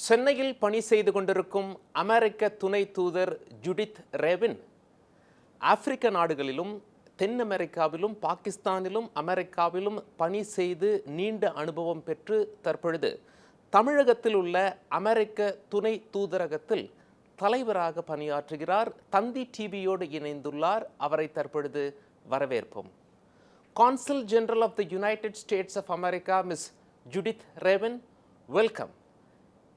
சென்னையில் பணி செய்து கொண்டிருக்கும் அமெரிக்க துணை தூதர் ஜுடித் ரேவின் ஆப்பிரிக்க நாடுகளிலும் தென் அமெரிக்காவிலும் பாகிஸ்தானிலும் அமெரிக்காவிலும் பணி செய்து நீண்ட அனுபவம் பெற்று தற்பொழுது தமிழகத்தில் உள்ள அமெரிக்க துணை தூதரகத்தில் தலைவராக பணியாற்றுகிறார். தந்தி டிவியோடு இணைந்துள்ளார். அவரை தற்பொழுது வரவேற்போம். Consul General of the United States of America, Ms. Judith Raven, welcome.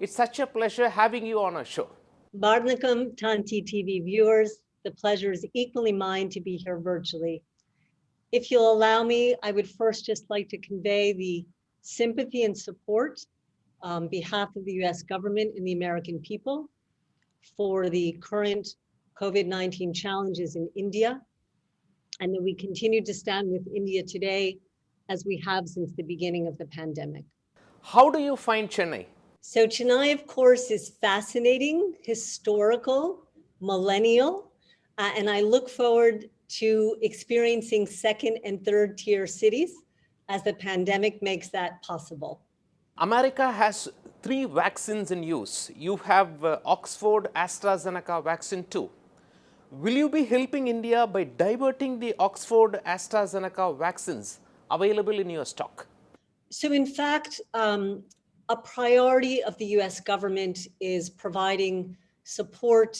It's such a pleasure having you on our show. Barnakam Tanti TV viewers, the pleasure is equally mine to be here virtually. If you'll allow me, I would first just like to convey the sympathy and support on behalf of the US government and the American people for the current COVID-19 challenges in India, and that we continue to stand with India today as we have since the beginning of the pandemic. How do you find Chennai? So Chennai, of course, is fascinating, historical, millennial, and I look forward to experiencing second and third tier cities as the pandemic makes that possible. America has 3 vaccines in use. You have Oxford AstraZeneca vaccine too. Will you be helping India by diverting the Oxford AstraZeneca vaccines available in your stock? So in fact, a priority of the US government is providing support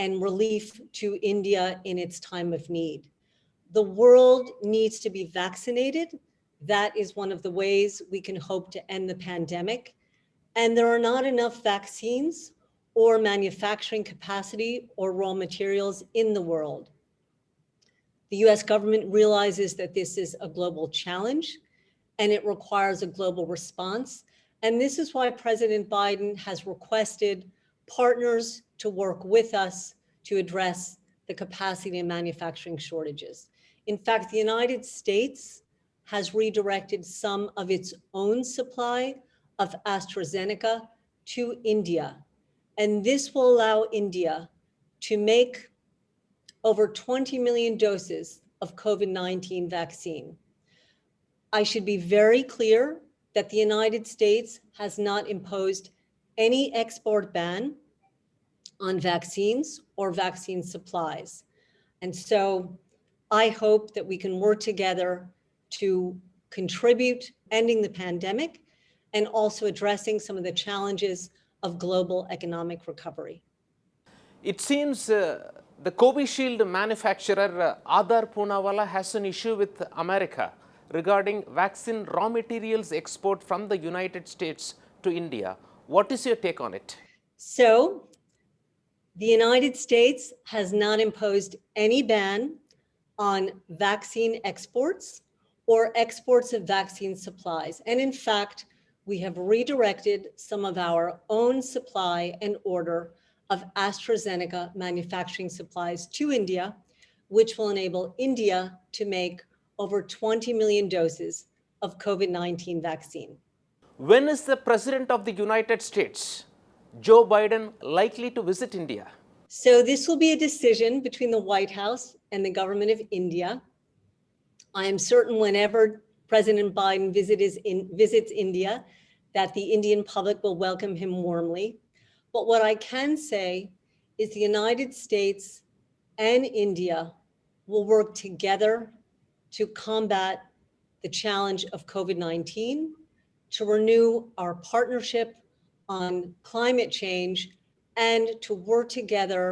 and relief to India in its time of need. The world needs to be vaccinated. That is one of the ways we can hope to end the pandemic. And there are not enough vaccines or manufacturing capacity or raw materials in the world. The US government realizes that this is a global challenge and it requires a global response. And this is why President Biden has requested partners to work with us to address the capacity and manufacturing shortages. In fact, the United States has redirected some of its own supply of AstraZeneca to India. And this will allow India to make over 20 million doses of COVID-19 vaccine. I should be very clear that the United States has not imposed any export ban on vaccines or vaccine supplies. And so I hope that we can work together to contribute ending the pandemic and also addressing some of the challenges of global economic recovery. It seems the Covishield manufacturer Aadhar Poonawalla has an issue with America regarding vaccine raw materials export from the United States to India. What is your take on it? So the United States has not imposed any ban on vaccine exports or exports of vaccine supplies. And in fact, we have redirected some of our own supply and order of AstraZeneca manufacturing supplies to India, which will enable India to make over 20 million doses of COVID-19 vaccine. When is the President of the United States, Joe Biden, likely to visit India? So this will be a decision between the White House and the government of India. I am certain whenever President Biden visits India, that the Indian public will welcome him warmly. But what I can say is the United States and India will work together to combat the challenge of COVID-19, to renew our partnership on climate change, and to work together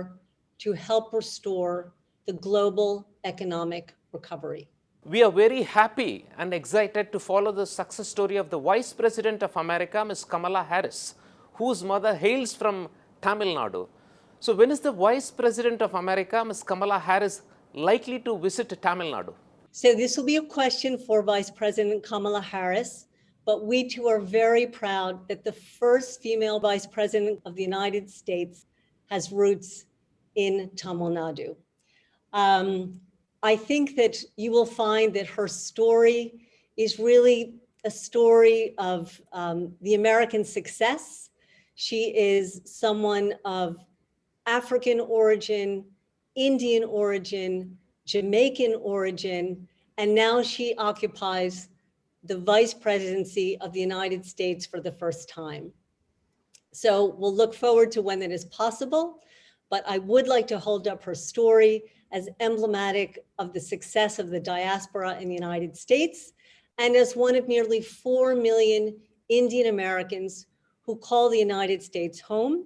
to help restore the global economic recovery. We are very happy and excited to follow the success story of the Vice President of America, Ms. Kamala Harris, whose mother hails from Tamil Nadu. So when is the Vice President of America, Ms. Kamala Harris, likely to visit Tamil Nadu? So this will be a question for Vice President Kamala Harris, but we too are very proud that the first female Vice President of the United States has roots in Tamil Nadu. I think that you will find that her story is really a story of the American success. She is someone of African origin, Indian origin, Jamaican origin, and now she occupies the vice presidency of the United States for the first time. So we'll look forward to when that is possible, but I would like to hold up her story as emblematic of the success of the diaspora in the United States and as one of nearly 4 million Indian Americans who call the United States home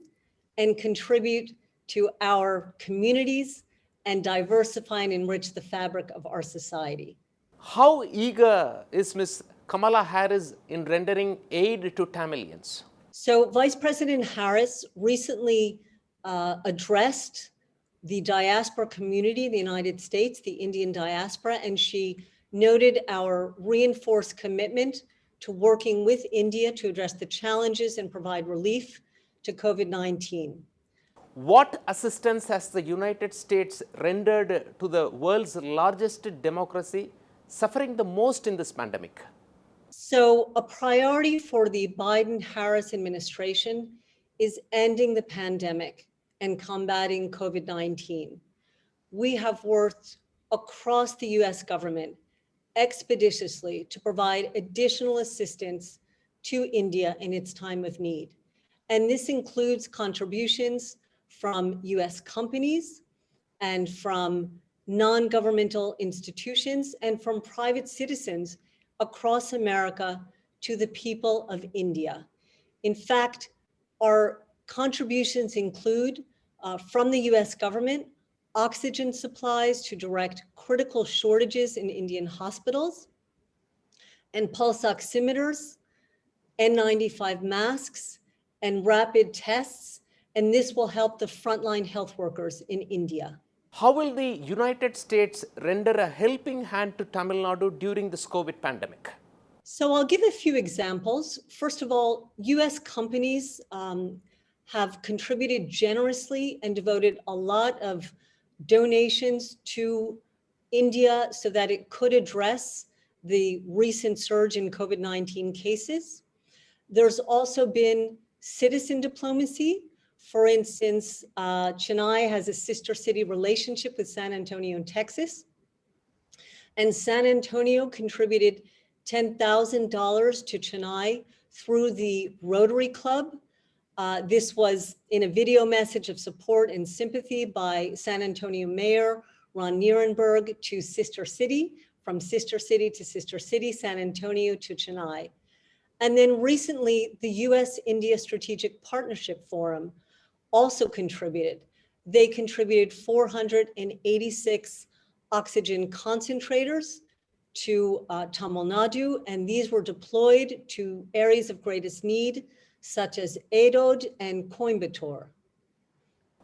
and contribute to our communities and diversify and enrich the fabric of our society. How eager is Ms. Kamala Harris in rendering aid to Tamilians? So Vice President Harris recently addressed the diaspora community in the United States, the Indian diaspora, and she noted our reinforced commitment to working with India to address the challenges and provide relief to COVID-19. What assistance has the United States rendered to the world's largest democracy suffering the most in this pandemic? So a priority for the Biden-Harris administration is ending the pandemic and combating COVID-19. We have worked across the US government expeditiously to provide additional assistance to India in its time of need. And this includes contributions from US companies and from non-governmental institutions and from private citizens across America to the people of India. In fact, our contributions include from the US government, oxygen supplies to direct critical shortages in Indian hospitals, and pulse oximeters, N95 masks, and rapid tests, and this will help the frontline health workers in India. How will the United States render a helping hand to Tamil Nadu during this COVID pandemic? So I'll give a few examples. First of all, US companies have contributed generously and devoted a lot of donations to India so that it could address the recent surge in COVID-19 cases. There's also been citizen diplomacy. For instance, Chennai has a sister city relationship with San Antonio in Texas. And San Antonio contributed $10,000 to Chennai through the Rotary Club. This was in a video message of support and sympathy by San Antonio Mayor Ron Nierenberg to Sister City, from Sister City to Sister City, San Antonio to Chennai. And then recently, the US-India Strategic Partnership Forum also contributed. They contributed 486 oxygen concentrators to Tamil Nadu, and these were deployed to areas of greatest need, such as Erode and Coimbatore.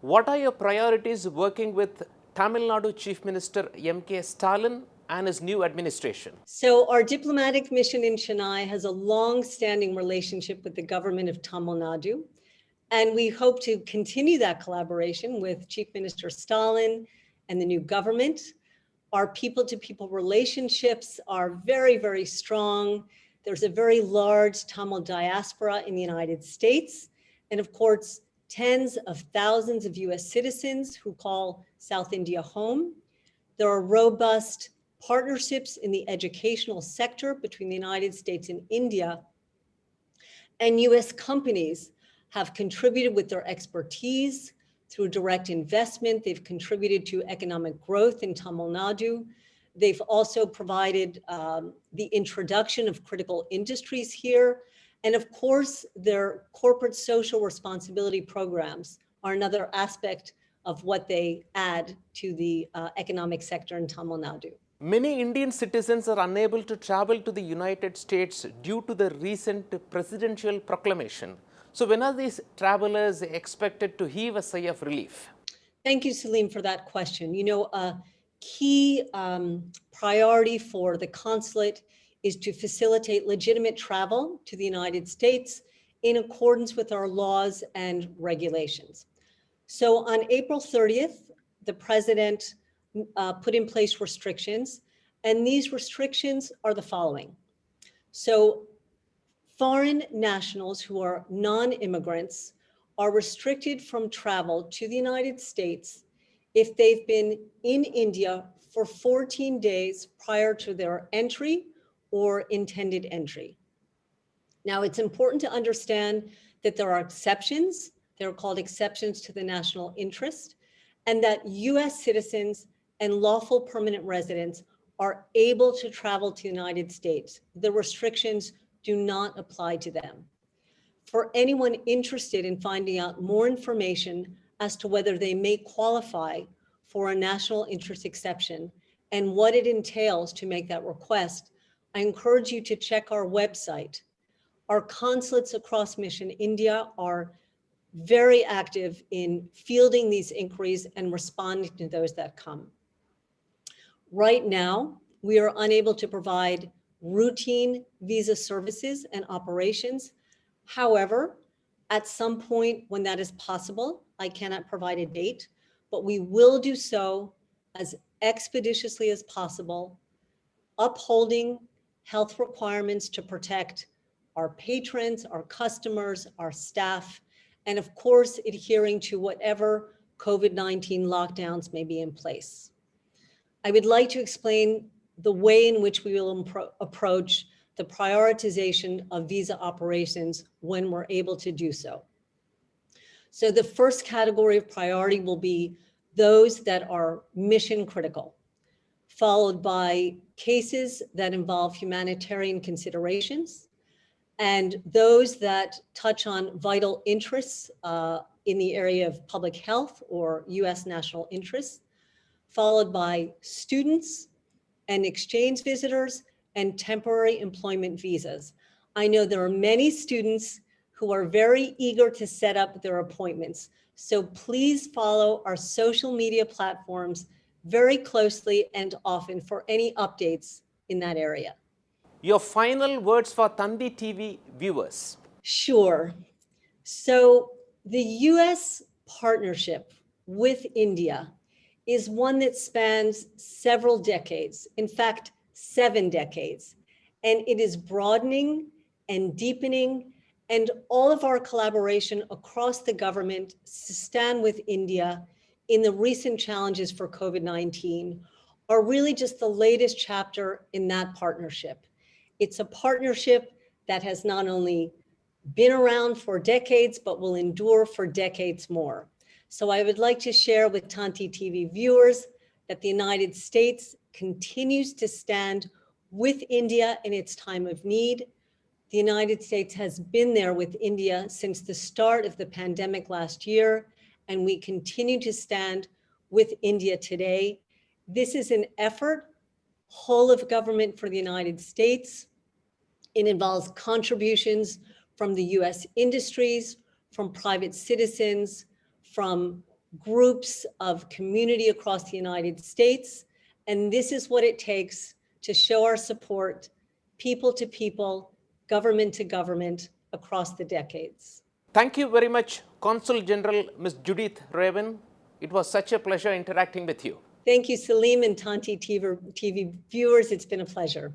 What are your priorities working with Tamil Nadu Chief Minister M.K. Stalin and his new administration? So our diplomatic mission in Chennai has a long-standing relationship with the government of Tamil Nadu, and we hope to continue that collaboration with Chief Minister Stalin and the new government. Our people-to-people relationships are very, very strong. There's a very large Tamil diaspora in the United States, and of course, tens of thousands of US citizens who call South India home. There are robust partnerships in the educational sector between the United States and India, and US companies have contributed with their expertise through direct investment. They've contributed to economic growth in Tamil Nadu. They've also provided the introduction of critical industries here. And of course, their corporate social responsibility programs are another aspect of what they add to the economic sector in Tamil Nadu. Many Indian citizens are unable to travel to the United States due to the recent presidential proclamation. So when are these travelers expected to heave a sigh of relief? Thank you, Salim, for that question. You know, a key priority for the consulate is to facilitate legitimate travel to the United States in accordance with our laws and regulations. So on April 30th, the president put in place restrictions, and these restrictions are the following. So foreign nationals who are non-immigrants are restricted from travel to the United States if they've been in India for 14 days prior to their entry or intended entry. Now, it's important to understand that there are exceptions. They're called exceptions to the national interest, and that US citizens and lawful permanent residents are able to travel to the United States. The restrictions do not apply to them. For anyone interested in finding out more information as to whether they may qualify for a national interest exception and what it entails to make that request, I encourage you to check our website. Our consulates across Mission India are very active in fielding these inquiries and responding to those that come. Right now, we are unable to provide routine visa services and operations. However, at some point when that is possible, I cannot provide a date, but we will do so as expeditiously as possible, upholding health requirements to protect our patrons, our customers, our staff, and of course, adhering to whatever COVID-19 lockdowns may be in place. I would like to explain the way in which we will approach the prioritization of visa operations when we're able to do so. So the first category of priority will be those that are mission critical, followed by cases that involve humanitarian considerations, and those that touch on vital interests in the area of public health or US national interests, followed by students and exchange visitors and temporary employment visas. I know there are many students who are very eager to set up their appointments. So please follow our social media platforms very closely and often for any updates in that area. Your final words for Tanti TV viewers. Sure. So the US partnership with India is one that spans several decades, in fact, 7 decades. And it is broadening and deepening, and all of our collaboration across the government to stand with India in the recent challenges for COVID-19 are really just the latest chapter in that partnership. It's a partnership that has not only been around for decades, but will endure for decades more. So I would like to share with Tanti TV viewers that the United States continues to stand with India in its time of need. The United States has been there with India since the start of the pandemic last year, and we continue to stand with India today. This is an effort, whole of government for the United States. It involves contributions from the US industries, from private citizens, from groups of community across the United States. And this is what it takes to show our support, people to people, government to government, across the decades. Thank you very much, Consul General Ms. Judith Raven. It was such a pleasure interacting with you. Thank you, Salim and Tanti TV viewers. It's been a pleasure.